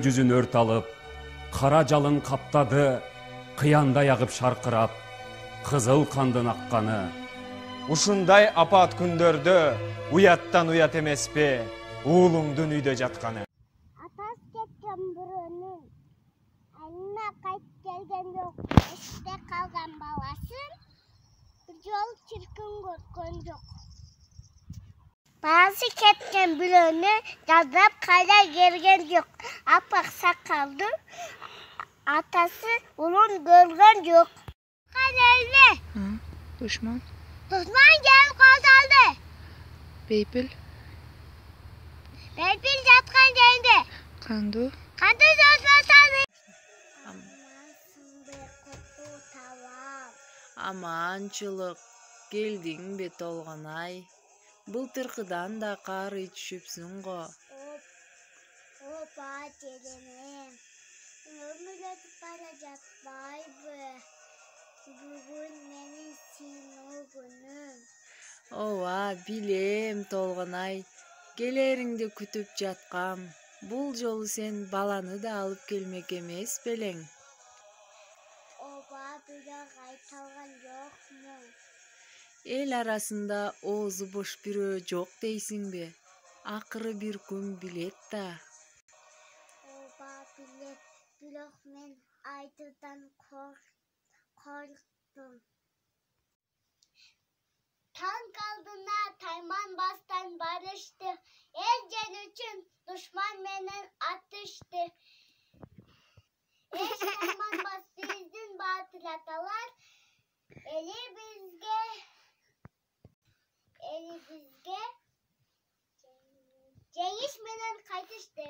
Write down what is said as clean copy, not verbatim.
жүзүн өрт алып, кара жалын каптады, кыяндай агып шаркырап, кызыл кандын акканы. Ушундай апат күндөрдө уяттан уят эмеспи уулуңдун үйдө жатканы. Атасы кеткен бирөөнүн айына кайтып келген жок. Эшикте калган баласын бир жолу чиркин көргөн жок. Баласы кеткен бирөөнү жаздап кайра келген жок. Апак сакалды атасы улун көргөн жок. Канелме? Душман. Душман gelip kaldı. Beypil. Beypil жаткан жерде. Kandu. Kandı sözlöseni. Аманчылык. Келдиң бе толгонай. Былтыркыдан да кар ичүпсүң го. Опа желенем. Өмүрөтүп бара жатпайбы. Бүгүн менин сыйынуу күнүм. Ооба, билем толгонай. Келериңди күтүп жаткам. Бул жолу сен баланы да алып келмек эмес белең. Ооба, бирок айталган жокму? Эл арасында оозу бош бирөө жок дейсиңби? Акыры бир күн билет да. Ооба, билет. Бирок мен айтуудан корктум. Танк алдына тайманбастан барышты. Эл жер үчүн душман менен атышты. Эч тайманбас биздин баатыр аталар. Элибизге жеңиш менен кайтышты.